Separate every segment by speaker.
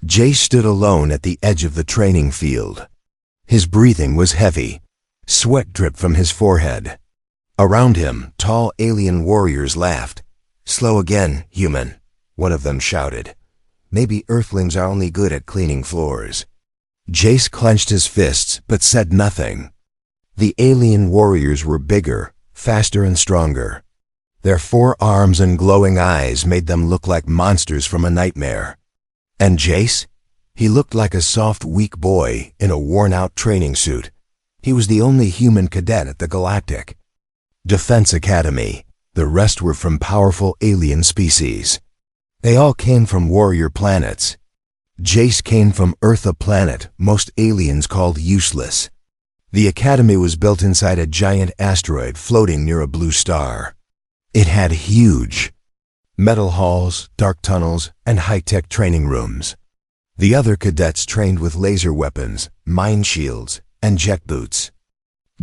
Speaker 1: Jay stood alone at the edge of the training field. His breathing was heavy. Sweat dripped from his forehead. Around him, tall alien warriors laughed. "Slow again, human," one of them shouted. "Maybe Earthlings are only good at cleaning floors." Jace clenched his fists, but said nothing. The alien warriors were bigger, faster and stronger. Their 4 arms and glowing eyes made them look like monsters from a nightmare. And Jace? He looked like a soft, weak boy in a worn-out training suit. He was the only human cadet at the Galactic Defense Academy. The rest were from powerful alien species. They all came from warrior planets. Jace came from Earth, a planet most aliens called useless. The academy was built inside a giant asteroid floating near a blue star. It had huge metal halls, dark tunnels, and high-tech training rooms. The other cadets trained with laser weapons, mine shields, and jet boots.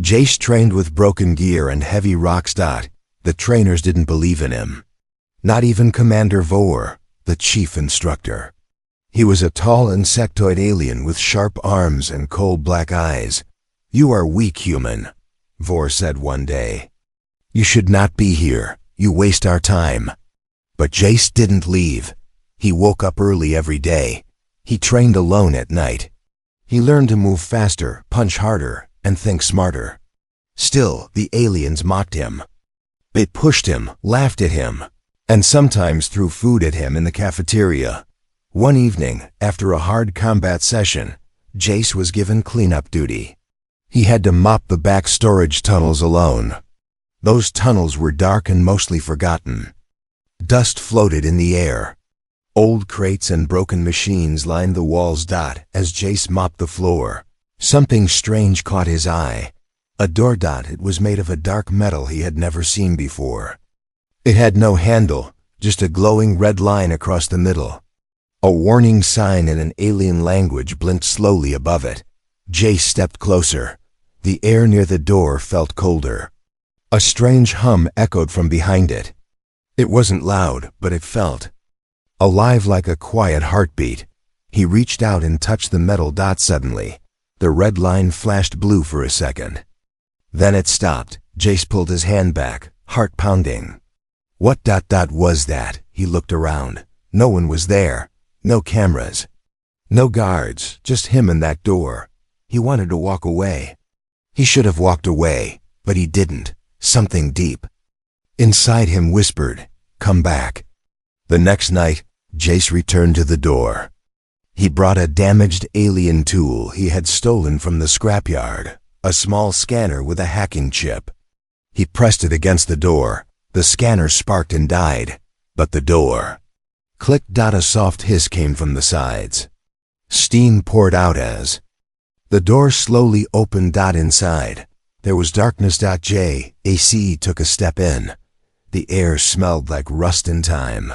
Speaker 1: Jace trained with broken gear and heavy rocks. The trainers didn't believe in him. Not even Commander Vor, the chief instructor. He was a tall insectoid alien with sharp arms and cold black eyes. "You are weak, human," Vor said one day. "You should not be here. You waste our time." But Jace didn't leave. He woke up early every day. He trained alone at night. He learned to move faster, punch harder, and think smarter. Still, the aliens mocked him. They pushed him, laughed at him, and sometimes threw food at him in the cafeteria. One evening, after a hard combat session, Jace was given cleanup duty. He had to mop the back storage tunnels alone. Those tunnels were dark and mostly forgotten. Dust floated in the air. Old crates and broken machines lined the walls. As Jace mopped the floor, something strange caught his eye. A door. It was made of a dark metal he had never seen before. It had no handle, just a glowing red line across the middle. A warning sign in an alien language blinked slowly above it. Jace stepped closer. The air near the door felt colder. A strange hum echoed from behind it. It wasn't loud, but it felt alive, like a quiet heartbeat. He reached out and touched the metal. Suddenly, the red line flashed blue for a second. Then it stopped. Jace pulled his hand back, heart pounding. What was that? He looked around. No one was there. No cameras. No guards, just him and that door. He wanted to walk away. He should have walked away, but he didn't. Something deep inside him whispered, "Come back." The next night, Jace returned to the door. He brought a damaged alien tool he had stolen from the scrapyard, a small scanner with a hacking chip. He pressed it against the door. The scanner sparked and died, but the door clicked. A soft hiss came from the sides. Steam poured out as the door slowly opened. Inside, there was darkness. Jace took a step in. The air smelled like rust and time.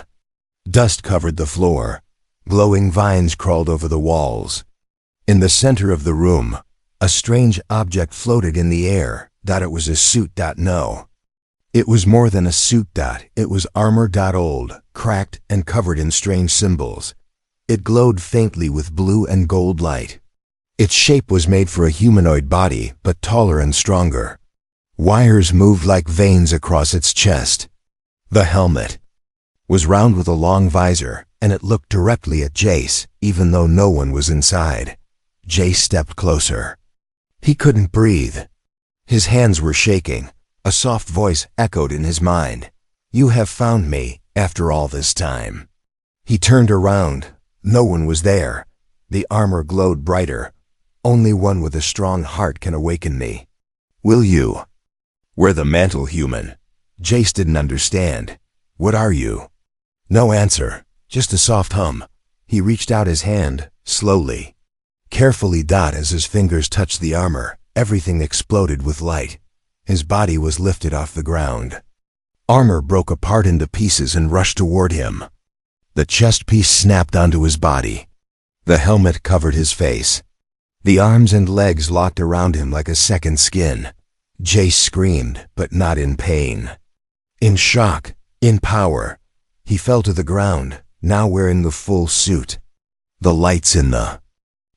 Speaker 1: Dust covered the floor. Glowing vines crawled over the walls. In the center of the room, a strange object floated in the air. It was a suit. No. It was more than a suit. It was armor. Old, cracked, and covered in strange symbols. It glowed faintly with blue and gold light. Its shape was made for a humanoid body, but taller and stronger. Wires moved like veins across its chest. The helmet was round with a long visor, and it looked directly at Jace, even though no one was inside. Jace stepped closer. He couldn't breathe. His hands were shaking. A soft voice echoed in his mind. "You have found me, after all this time." He turned around. No one was there. The armor glowed brighter. "Only one with a strong heart can awaken me. Will you?" "We're the mantle human." Jace didn't understand. "What are you?" No answer, just a soft hum. He reached out his hand, slowly. Carefully. As his fingers touched the armor, everything exploded with light. His body was lifted off the ground. Armor broke apart into pieces and rushed toward him. The chest piece snapped onto his body. The helmet covered his face. The arms and legs locked around him like a second skin. Jace screamed, but not in pain. In shock, in power. He fell to the ground, now wearing the full suit. The lights in the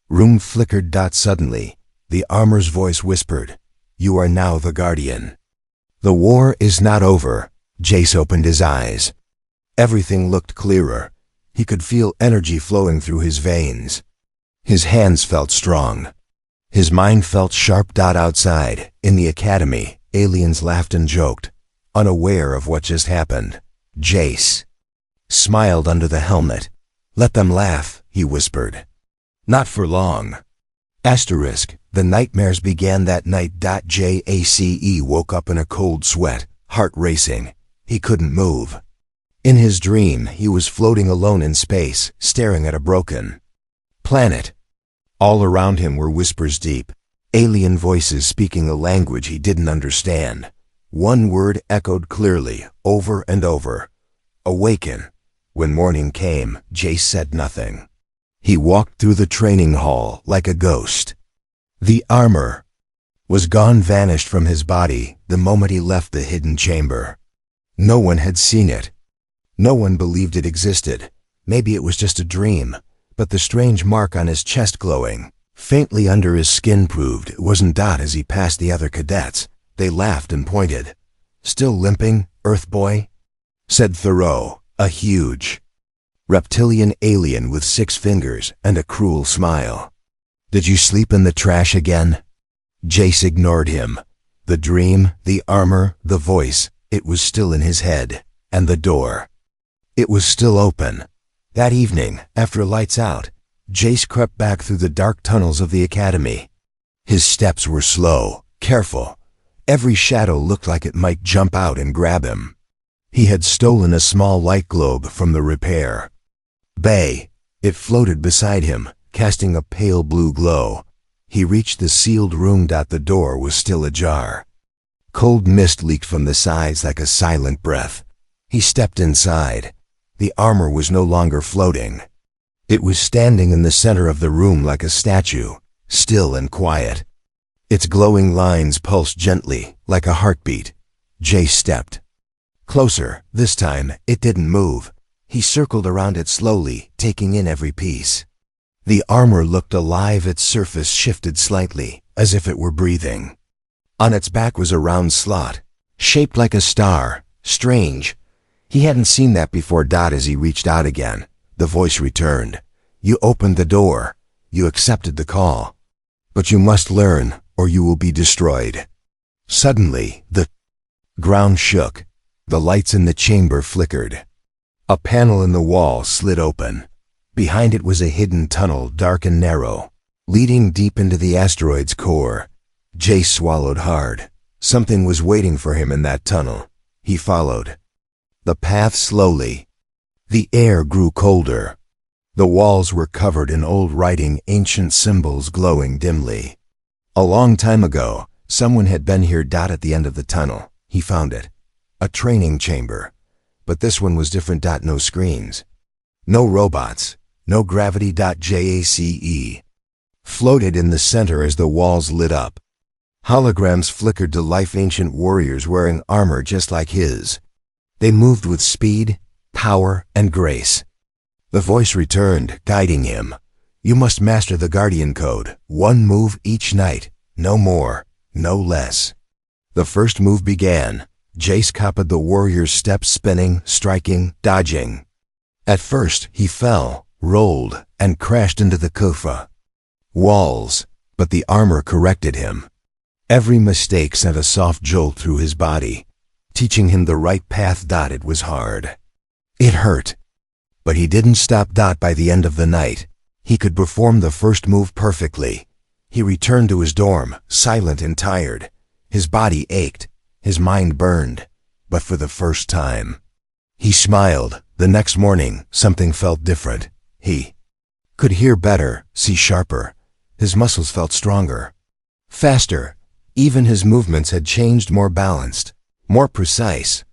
Speaker 1: room flickered. Suddenly, the armor's voice whispered, "You are now the Guardian." The war is not over. Jace opened his eyes. Everything looked clearer. He could feel energy flowing through his veins. His hands felt strong. His mind felt sharp. Outside, in the academy, aliens laughed and joked, unaware of what just happened. Jace smiled under the helmet. "Let them laugh," he whispered. "Not for long." The nightmares began that night. Jace woke up in a cold sweat, heart racing. He couldn't move. In his dream, he was floating alone in space, staring at a broken planet. All around him were whispers deep, alien voices speaking a language he didn't understand. One word echoed clearly, over and over: "Awaken." When morning came, Jace said nothing. He walked through the training hall like a ghost. The armor was gone, vanished from his body the moment he left the hidden chamber. No one had seen it. No one believed it existed. Maybe it was just a dream, but the strange mark on his chest glowing faintly under his skin proved it wasn't. As he passed the other cadets, they laughed and pointed. "Still limping, Earth Boy?" said Thoreau, a huge reptilian alien with 6 fingers and a cruel smile. "Did you sleep in the trash again?" Jace ignored him. The dream, the armor, the voice, it was still in his head. And the door, it was still open. That evening, after lights out, Jace crept back through the dark tunnels of the academy. His steps were slow, careful. Every shadow looked like it might jump out and grab him. He had stolen a small light globe from the repair bay. It floated beside him, casting a pale blue glow. He reached the sealed room. The door was still ajar. Cold mist leaked from the sides like a silent breath. He stepped inside. The armor was no longer floating. It was standing in the center of the room like a statue, still and quiet. Its glowing lines pulsed gently, like a heartbeat. Jace stepped closer. This time, it didn't move. He circled around it slowly, taking in every piece. The armor looked alive. Its surface shifted slightly, as if it were breathing. On its back was a round slot, shaped like a star. Strange. He hadn't seen that before. As he reached out again, the voice returned. "You opened the door. You accepted the call. But you must learn, or you will be destroyed." Suddenly, the ground shook. The lights in the chamber flickered. A panel in the wall slid open. Behind it was a hidden tunnel, dark and narrow, leading deep into the asteroid's core. Jace swallowed hard. Something was waiting for him in that tunnel. He followed the path slowly. The air grew colder. The walls were covered in old writing, ancient symbols glowing dimly. A long time ago, someone had been here. At the end of the tunnel, he found it. A training chamber. But this one was different. No screens. No robots. No gravity. Jace floated in the center as the walls lit up. Holograms flickered to life, ancient warriors wearing armor just like his. They moved with speed, power, and grace. The voice returned, guiding him. "You must master the Guardian Code. 1 move each night. No more, no less." The first move began. Jace copied the warrior's steps, spinning, striking, dodging. At first, he fell, rolled, and crashed into the kufa walls, but the armor corrected him. Every mistake sent a soft jolt through his body, teaching him the right path. It was hard. It hurt. But he didn't stop. By the end of the night, he could perform the first move perfectly. He returned to his dorm, silent and tired. His body ached. His mind burned. But for the first time, he smiled. The next morning, something felt different. He could hear better, see sharper. His muscles felt stronger, faster. Even his movements had changed, more balanced, more precise.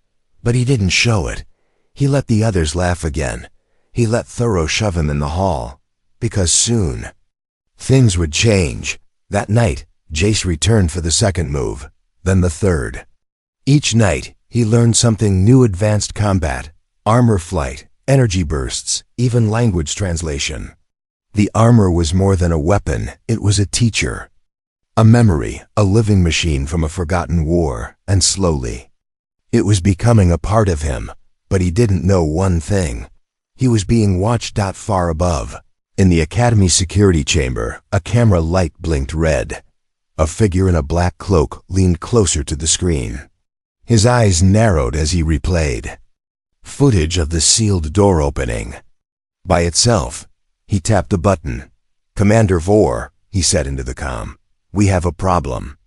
Speaker 1: But he didn't show it. He let the others laugh again. He let Thoreau shove him in the hall. Because soon, things would change. That night, Jace returned for the second move, then the third. Each night, he learned something new: advanced combat, armor flight, energy bursts, even language translation. The armor was more than a weapon, it was a teacher. A memory, a living machine from a forgotten war, and slowly, it was becoming a part of him, but he didn't know one thing. He was being watched far above. In the Academy security chamber, a camera light blinked red. A figure in a black cloak leaned closer to the screen. His eyes narrowed as he replayed. Footage of the sealed door opening. By itself, he tapped the button. "Commander Vor," he said into the comm, "we have a problem."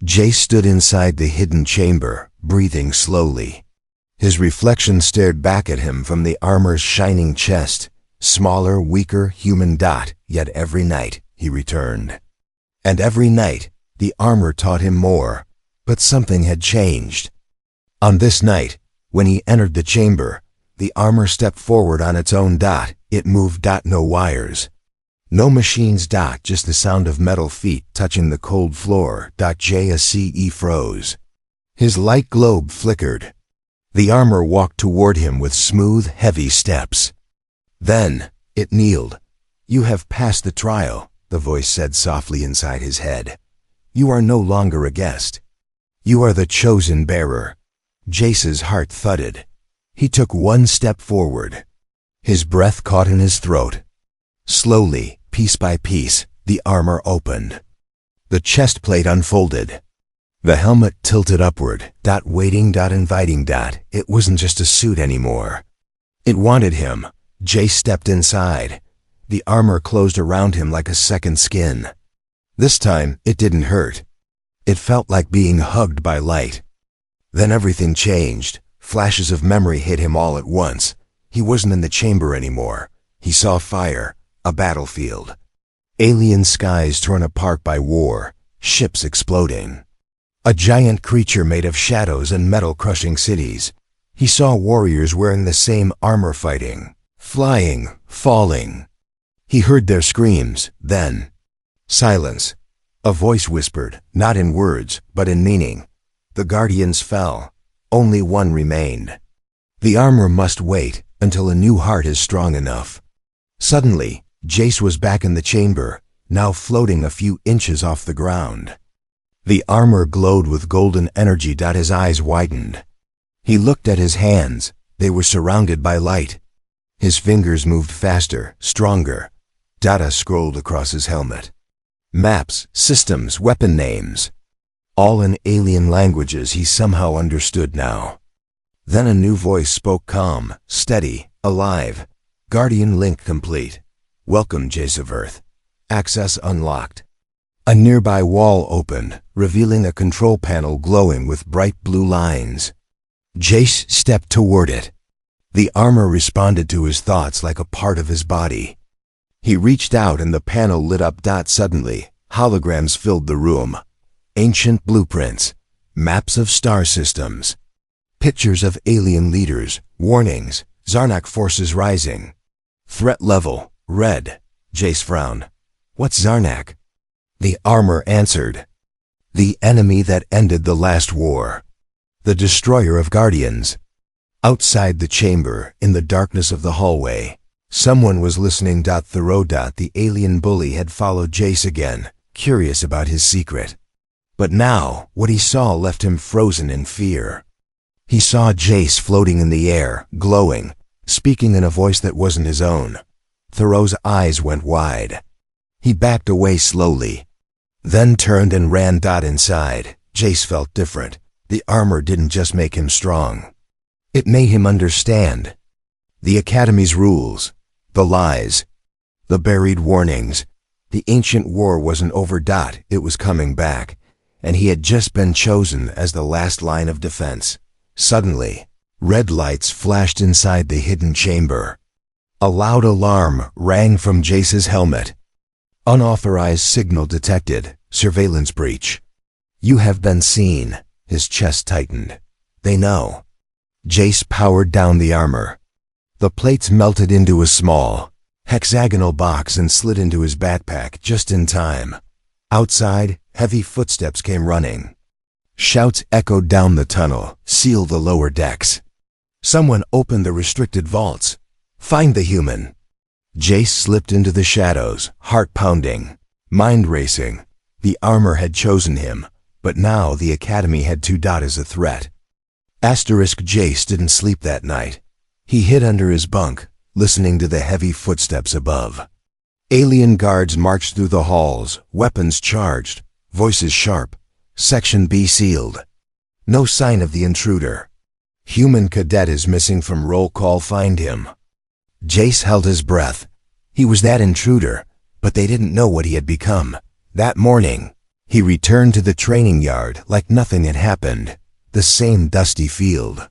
Speaker 1: Jace stood inside the hidden chamber, breathing slowly. His reflection stared back at him from the armor's shining chest. Smaller, weaker, human dot, yet every night he returned. And every night, the armor taught him more, but something had changed. On this night, when he entered the chamber, the armor stepped forward on its own dot. It moved, no wires. No machines, just the sound of metal feet touching the cold floor. Jace froze. His light globe flickered. The armor walked toward him with smooth, heavy steps. Then, it kneeled. "You have passed the trial," the voice said softly inside his head. "You are no longer a guest. You are the chosen bearer." Jace's heart thudded. He took one step forward. His breath caught in his throat. Slowly, piece by piece, the armor opened. The chest plate unfolded. The helmet tilted upward, waiting, inviting. It wasn't just a suit anymore. It wanted him. Jace stepped inside. The armor closed around him like a second skin. This time, it didn't hurt. It felt like being hugged by light. Then everything changed. Flashes of memory hit him all at once. He wasn't in the chamber anymore. He saw fire, a battlefield. Alien skies torn apart by war, ships exploding. A giant creature made of shadows and metal crushing cities. He saw warriors wearing the same armor fighting, flying, falling. He heard their screams, then silence. A voice whispered, not in words, but in meaning. The Guardians fell. Only one remained. The armor must wait until a new heart is strong enough. Suddenly, Jace was back in the chamber, now floating a few inches off the ground. The armor glowed with golden energy. His eyes widened. He looked at his hands. They were surrounded by light. His fingers moved faster, stronger. Data scrolled across his helmet. Maps, systems, weapon names. All in alien languages he somehow understood now. Then a new voice spoke, calm, steady, alive. "Guardian link complete. Welcome, Jace of Earth. Access unlocked." A nearby wall opened, revealing a control panel glowing with bright blue lines. Jace stepped toward it. The armor responded to his thoughts like a part of his body. He reached out and the panel lit up. Suddenly, holograms filled the room. Ancient blueprints, maps of star systems, pictures of alien leaders, warnings, Zarnak forces rising. Threat level, red. Jace frowned. "What's Zarnak?" The armor answered. "The enemy that ended the last war. The destroyer of Guardians." Outside the chamber, in the darkness of the hallway, someone was listening. Thoreau. The alien bully had followed Jace again, curious about his secret. But now, what he saw left him frozen in fear. He saw Jace floating in the air, glowing, speaking in a voice that wasn't his own. Thoreau's eyes went wide. He backed away slowly, then turned and ran. Inside, Jace felt different. The armor didn't just make him strong. It made him understand. The Academy's rules, the lies, the buried warnings. The ancient war wasn't over. It was coming back, and he had just been chosen as the last line of defense. Suddenly, red lights flashed inside the hidden chamber. A loud alarm rang from Jace's helmet. Unauthorized signal detected. Surveillance breach. "You have been seen." His chest tightened. "They know." Jace powered down the armor. The plates melted into a small, hexagonal box and slid into his backpack just in time. Outside, heavy footsteps came running. Shouts echoed down the tunnel, "Seal the lower decks." Someone opened the restricted vaults. "Find the human." Jace slipped into the shadows, heart pounding, mind racing. The armor had chosen him, but now the Academy had 2. As a threat. Jace didn't sleep that night. He hid under his bunk, listening to the heavy footsteps above. Alien guards marched through the halls, weapons charged, voices sharp. Section B sealed. No sign of the intruder. Human cadet is missing from roll call, find him. Jace held his breath. He was that intruder, but they didn't know what he had become. That morning, he returned to the training yard like nothing had happened. The same dusty field.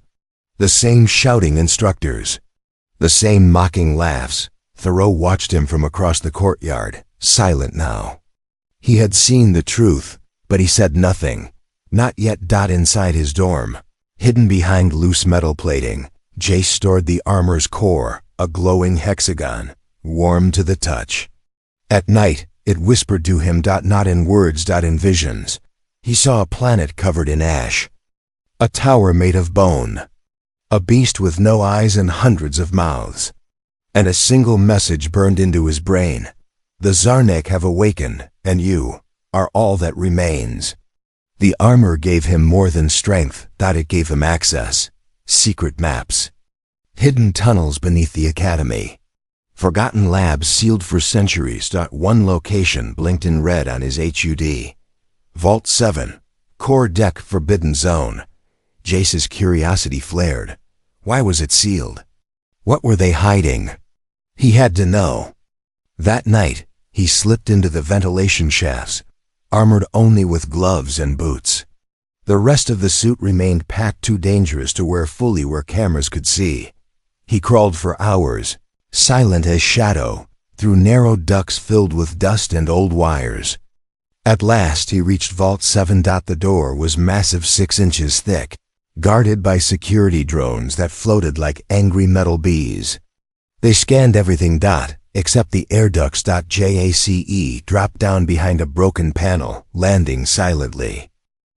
Speaker 1: The same shouting instructors. The same mocking laughs. Thoreau watched him from across the courtyard, silent now. He had seen the truth, but he said nothing. Not yet. Inside his dorm, hidden behind loose metal plating, Jace stored the armor's core, a glowing hexagon, warm to the touch. At night, it whispered to him, not in words, in visions. He saw a planet covered in ash. A tower made of bone. A beast with no eyes and hundreds of mouths. And a single message burned into his brain. The Zarnak have awakened, and you are all that remains. The armor gave him more than strength, it gave him access. Secret maps. Hidden tunnels beneath the Academy. Forgotten labs sealed for centuries. One location blinked in red on his HUD. Vault 7. Core deck forbidden zone. Jace's curiosity flared. Why was it sealed? What were they hiding? He had to know. That night, he slipped into the ventilation shafts, armored only with gloves and boots. The rest of the suit remained packed, too dangerous to wear fully where cameras could see. He crawled for hours, silent as shadow, through narrow ducts filled with dust and old wires. At last he reached Vault 7. The door was massive, 6 inches thick, guarded by security drones that floated like angry metal bees. They scanned everything, except the air ducts. Jace dropped down behind a broken panel, landing silently.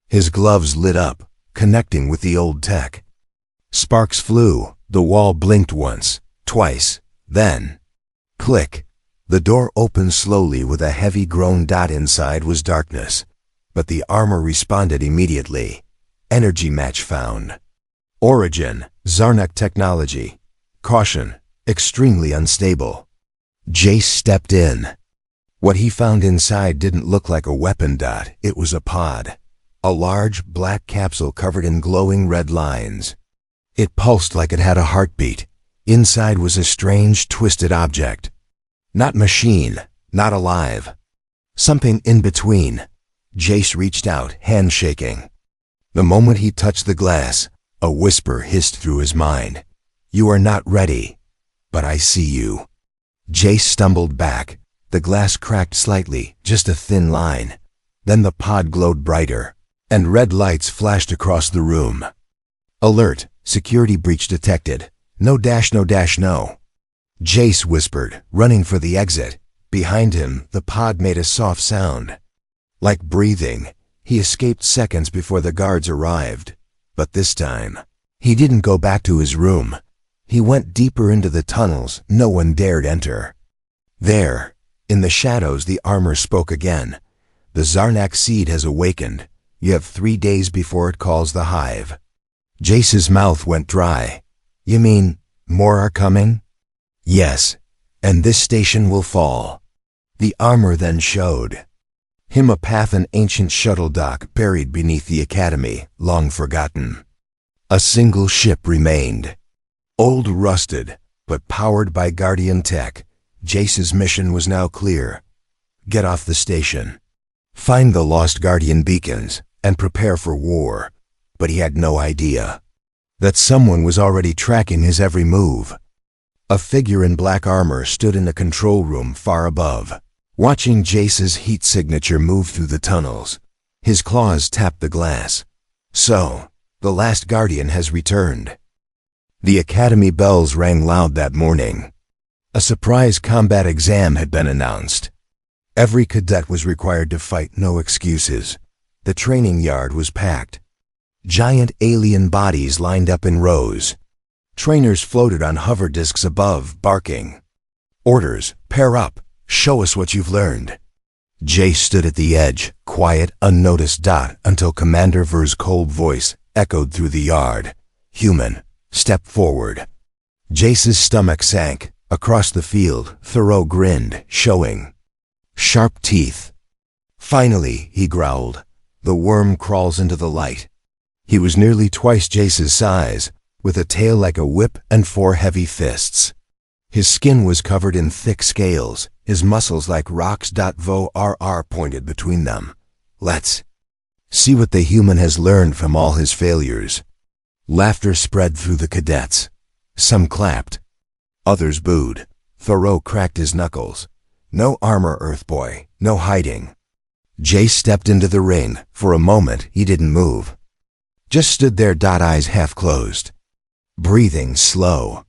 Speaker 1: His gloves lit up, connecting with the old tech. Sparks flew, the wall blinked once, twice, then, click. The door opened slowly with a heavy groan. Inside was darkness, but the armor responded immediately. Energy match found. Origin, Zarnak technology. Caution, extremely unstable. Jace stepped in. What he found inside didn't look like a weapon. It was a pod. A large, black capsule covered in glowing red lines. It pulsed like it had a heartbeat. Inside was a strange, twisted object. Not machine, not alive. Something in between. Jace reached out, hand shaking. The moment he touched the glass, a whisper hissed through his mind. You are not ready, but I see you. Jace stumbled back. The glass cracked slightly, just a thin line. Then the pod glowed brighter, and red lights flashed across the room. Alert, security breach detected. No. Jace whispered, running for the exit. Behind him, the pod made a soft sound. Like breathing, he escaped seconds before the guards arrived. But this time, he didn't go back to his room. He went deeper into the tunnels no one dared enter. There, in the shadows, the armor spoke again. The Zarnak seed has awakened. You have 3 days before it calls the hive. Jace's mouth went dry. You mean, more are coming? Yes, and this station will fall. The armor then showed him a path, an ancient shuttle dock buried beneath the Academy, long forgotten. A single ship remained. Old, rusted, but powered by Guardian tech. Jace's mission was now clear. Get off the station. Find the lost Guardian beacons, and prepare for war. But he had no idea that someone was already tracking his every move. A figure in black armor stood in a control room far above, watching Jace's heat signature move through the tunnels. His claws tapped the glass. So, the last Guardian has returned. The Academy bells rang loud that morning. A surprise combat exam had been announced. Every cadet was required to fight, no excuses. The training yard was packed. Giant alien bodies lined up in rows. Trainers floated on hover discs above, barking. Orders, pair up, show us what you've learned. Jace stood at the edge, quiet, unnoticed until Commander Ver's cold voice echoed through the yard. Human, step forward. Jace's stomach sank. Across the field, Thoreau grinned, showing sharp teeth. Finally, he growled, the worm crawls into the light. He was nearly twice Jace's size, with a tail like a whip and 4 heavy fists. His skin was covered in thick scales, his muscles like rocks. Vo pointed between them. Let's see what the human has learned from all his failures. Laughter spread through the cadets. Some clapped. Others booed. Thoreau cracked his knuckles. No armor, Earthboy, no hiding. Jace stepped into the ring. For a moment, he didn't move. Just stood there, eyes half closed. Breathing slow.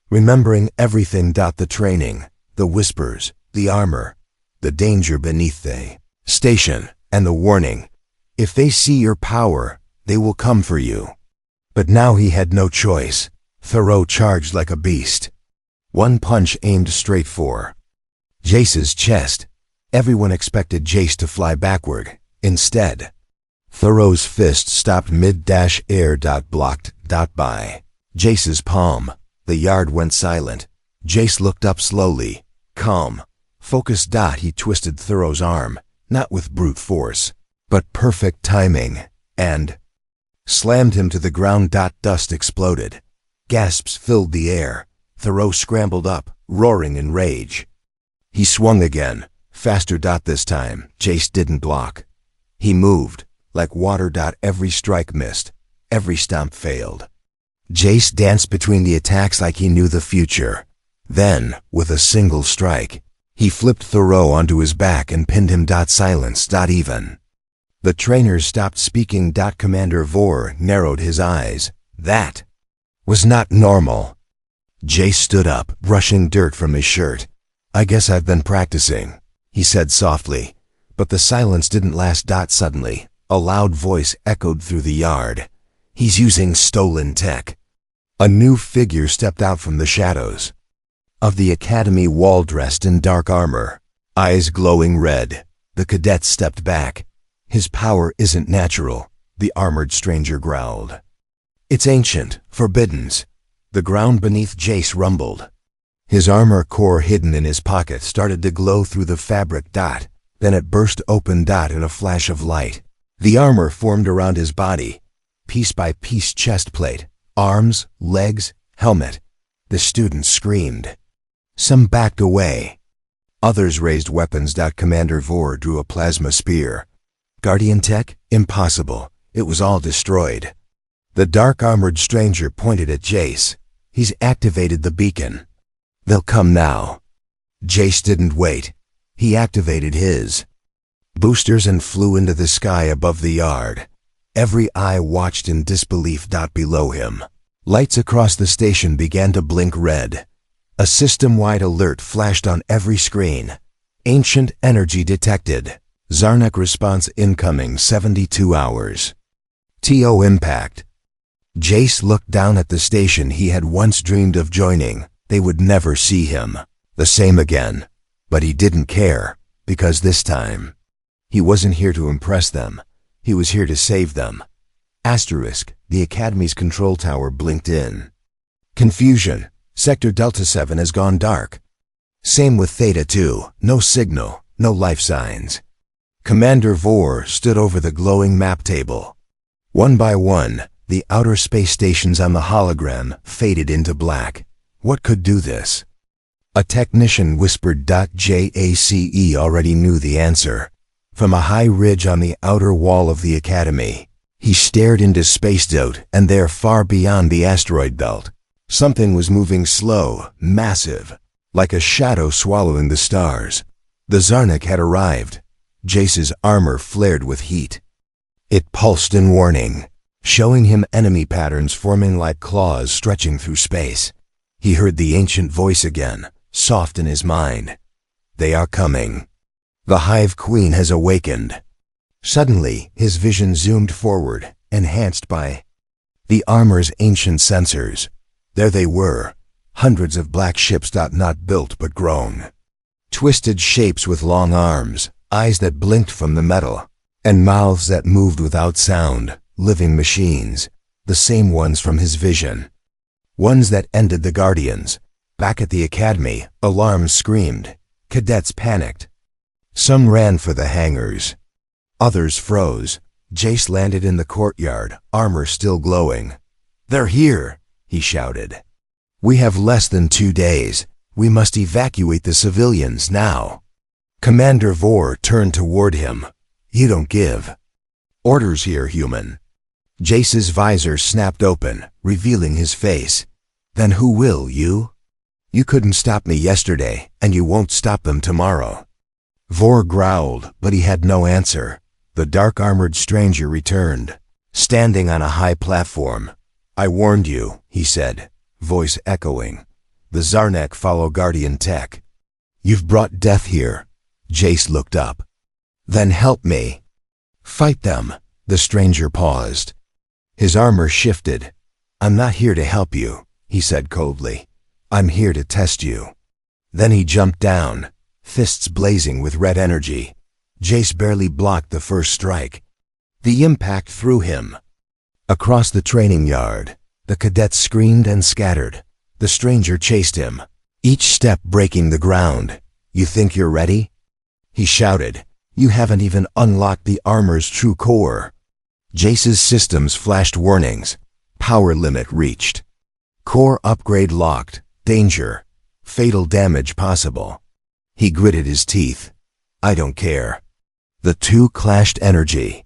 Speaker 1: Remembering everything. The training, the whispers, the armor, the danger beneath the station, and the warning. If they see your power, they will come for you. But now he had no choice. Thoreau charged like a beast. One punch aimed straight for Jace's chest. Everyone expected Jace to fly backward. Instead, Thoreau's fist stopped mid-air. Blocked by Jace's palm. The yard went silent. Jace looked up slowly, calm, focused. He twisted Thoreau's arm, not with brute force, but perfect timing, and slammed him to the ground. Dust exploded. Gasps filled the air. Thoreau scrambled up, roaring in rage. He swung again, faster. This time, Jace didn't block. He moved, like water. Every strike missed, every stomp failed. Jace danced between the attacks like he knew the future. Then, with a single strike, he flipped Thoreau onto his back and pinned him. Silence. Even. The trainers stopped speaking. Commander Vor narrowed his eyes. That was not normal. Jace stood up, brushing dirt from his shirt. I guess I've been practicing, he said softly. But the silence didn't last. Suddenly, a loud voice echoed through the yard. He's using stolen tech. A new figure stepped out from the shadows of the academy wall, dressed in dark armor, eyes glowing red. The cadet stepped back. His power isn't natural, the armored stranger growled. It's ancient, forbidden. The ground beneath Jace rumbled. His armor core, hidden in his pocket, started to glow through the fabric. Then it burst open. In a flash of light, the armor formed around his body, piece by piece. Chest plate, arms, legs, helmet. The students screamed. Some backed away. Others raised weapons. Commander Vor drew a plasma spear. Guardian tech? Impossible. It was all destroyed. The dark-armored stranger pointed at Jace. He's activated the beacon. They'll come now. Jace didn't wait. He activated his boosters and flew into the sky above the yard. Every eye watched in disbelief. Below him, lights across the station began to blink red. A system-wide alert flashed on every screen. Ancient energy detected. Zarnak response incoming 72 hours. TO impact. Jace looked down at the station he had once dreamed of joining. They would never see him the same again. But he didn't care, because this time, he wasn't here to impress them. He was here to save them. Asterisk, the Academy's control tower blinked in. Confusion. Sector Delta 7 has gone dark. Same with Theta 2. No signal, no life signs. Commander Vor stood over the glowing map table. One by one, the outer space stations on the hologram faded into black. What could do this? A technician whispered. Jace already knew the answer. From a high ridge on the outer wall of the Academy, he stared into space. And there, far beyond the asteroid belt, something was moving slow, massive, like a shadow swallowing the stars. The Zarnak had arrived. Jace's armor flared with heat. It pulsed in warning, showing him enemy patterns forming like claws stretching through space. He heard the ancient voice again, soft in his mind. They are coming. The Hive Queen has awakened. Suddenly, his vision zoomed forward, enhanced by the armor's ancient sensors. There they were, Hundreds of black ships not built but grown. Twisted shapes with long arms, eyes that blinked from the metal, and mouths that moved without sound, living machines, the same ones from his vision. Ones that ended the Guardians. Back at the academy, alarms screamed. Cadets panicked. Some ran for the hangars. Others froze. Jace landed in the courtyard, armor still glowing. "They're here," he shouted. "We have less than 2 days. We must evacuate the civilians now." Commander Vor turned toward him. "You don't give." "Orders here, human." Jace's visor snapped open, revealing his face. "Then who will, you? You couldn't stop me yesterday, and you won't stop them tomorrow." Vor growled, but he had no answer. The dark-armored stranger returned, standing on a high platform. "I warned you," he said, voice echoing. "The Zarnak follow Guardian tech. You've brought death here." Jace looked up. "Then help me." "Fight them." The stranger paused. His armor shifted. "I'm not here to help you," he said coldly. "I'm here to test you." Then he jumped down, fists blazing with red energy. Jace barely blocked the first strike. The impact threw him. Across the training yard, the cadets screamed and scattered. The stranger chased him, each step breaking the ground. "You think you're ready?" he shouted. "You haven't even unlocked the armor's true core." Jace's systems flashed warnings. Power limit reached. Core upgrade locked. Danger. Fatal damage possible. He gritted his teeth. "I don't care." The two clashed energy,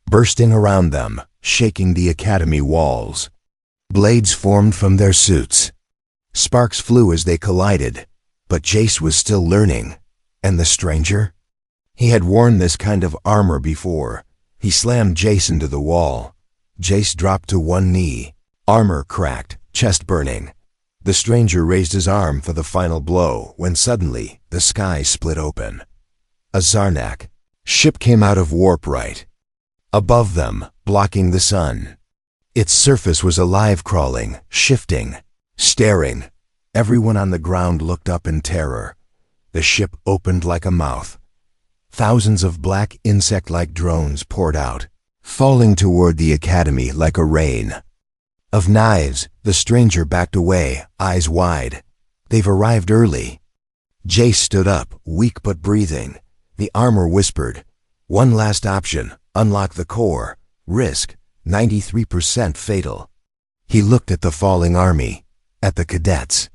Speaker 1: bursting around them, shaking the academy walls. Blades formed from their suits. Sparks flew as they collided, but Jace was still learning. And the stranger? He had worn this kind of armor before. He slammed Jace into the wall. Jace dropped to one knee. Armor cracked, chest burning. The stranger raised his arm for the final blow when suddenly the sky split open. A Zarnak ship came out of warp right. Above them, blocking the sun. Its surface was alive, crawling, shifting, staring. Everyone on the ground looked up in terror. The ship opened like a mouth. Thousands of black insect-like drones poured out, falling toward the academy like a rain. Of knives, the stranger backed away, eyes wide. "They've arrived early." Jace stood up, weak but breathing. The armor whispered, "One last option, unlock the core. Risk, 93% fatal." He looked at the falling army, at the cadets,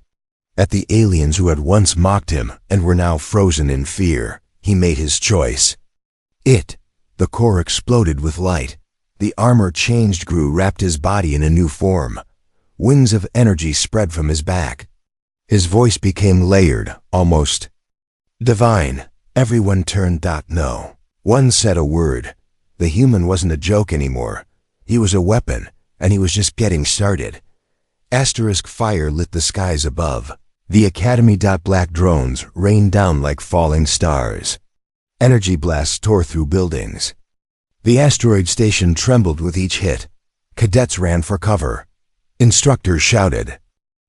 Speaker 1: at the aliens who had once mocked him and were now frozen in fear. He made his choice. The core exploded with light. The armor changed, wrapped his body in a new form. Wings of energy spread from his back. His voice became layered, almost divine. Everyone turned. No one said a word. The human wasn't a joke anymore. He was a weapon, and he was just getting started. Asterisk fire lit the skies above. The academy. Black drones rained down like falling stars. Energy blasts tore through buildings. The asteroid station trembled with each hit. Cadets ran for cover. Instructors shouted.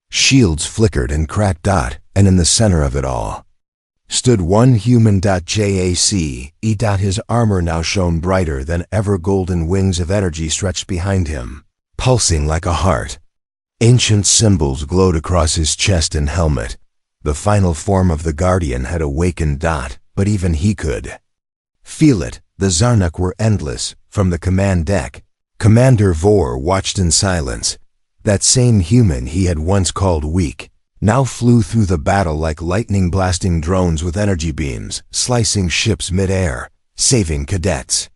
Speaker 1: Shields flickered and cracked. And in the center of it all stood one human. Jace. His armor now shone brighter than ever. Golden wings of energy stretched behind him, pulsing like a heart. Ancient symbols glowed across his chest and helmet. The final form of the Guardian had awakened. But even he could feel it. The Zarnak were endless. From the command deck, Commander Vor watched in silence. That same human he had once called weak now flew through the battle like lightning, blasting drones with energy beams, slicing ships mid-air, saving cadets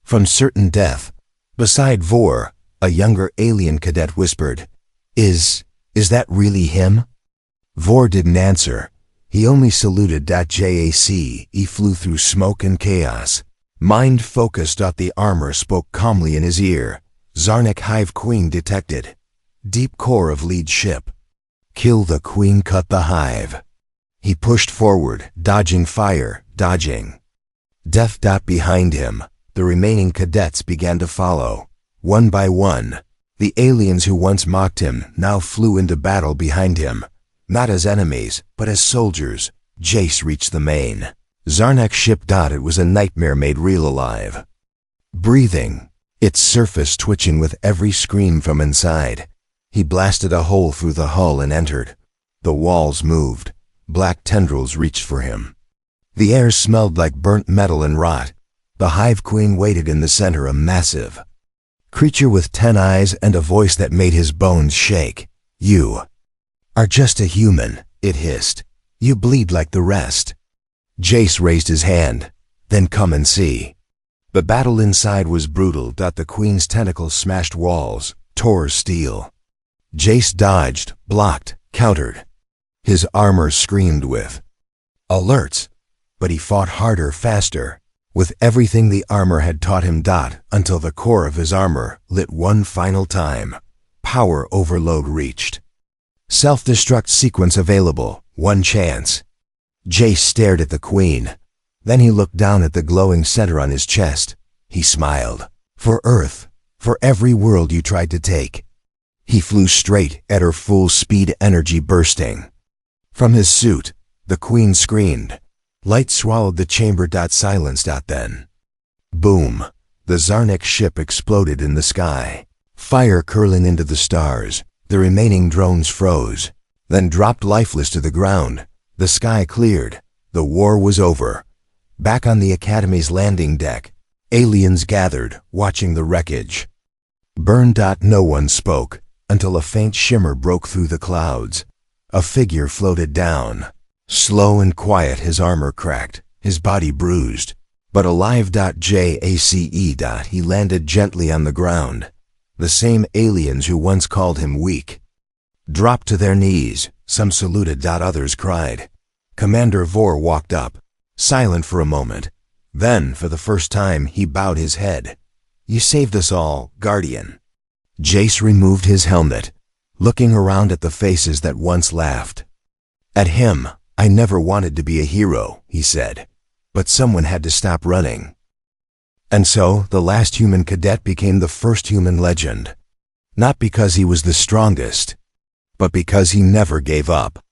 Speaker 1: from certain death. Beside Vor, a younger alien cadet whispered, Is that really him?" Vor didn't answer. He only saluted. Jace. He flew through smoke and chaos. Mind focused. The armor spoke calmly in his ear. Zarnak Hive Queen detected. Deep core of lead ship. Kill the queen, cut the hive. He pushed forward, dodging fire, dodging death. Behind him, the remaining cadets began to follow. One by one, the aliens who once mocked him now flew into battle behind him. Not as enemies, but as soldiers, Jace reached the main. Zarnek's ship. It was a nightmare made real alive. Breathing, its surface twitching with every scream from inside. He blasted a hole through the hull and entered. The walls moved. Black tendrils reached for him. The air smelled like burnt metal and rot. The Hive Queen waited in the center, a massive creature with 10 eyes and a voice that made his bones shake. "You are just a human," it hissed. "You bleed like the rest." Jace raised his hand. "Then come and see." The battle inside was brutal. The Queen's tentacles smashed walls, tore steel. Jace dodged, blocked, countered. His armor screamed with alerts, but he fought harder, faster, with everything the armor had taught him. Until the core of his armor lit one final time. Power overload reached. Self-destruct sequence available. One chance. Jace stared at the Queen. Then he looked down at the glowing center on his chest. He smiled. "For Earth, for every world you tried to take." He flew straight at her, full speed, energy bursting. From his suit, the Queen screamed. Light swallowed the chamber. Silence. Then, boom, the Zarnek ship exploded in the sky. Fire curling into the stars. The remaining drones froze, then dropped lifeless to the ground. The sky cleared. The war was over. Back on the Academy's landing deck, aliens gathered, watching the wreckage burn. No one spoke until a faint shimmer broke through the clouds. A figure floated down. Slow and quiet, his armor cracked, his body bruised, but alive. Jace. He landed gently on the ground. The same aliens who once called him weak dropped to their knees. Some saluted. Others cried. Commander Vor walked up, silent for a moment. Then, for the first time, he bowed his head. "You saved us all, Guardian." Jace removed his helmet, looking around at the faces that once laughed at him. "I never wanted to be a hero," he said, "but someone had to stop running." And so, the last human cadet became the first human legend. Not because he was the strongest, but because he never gave up.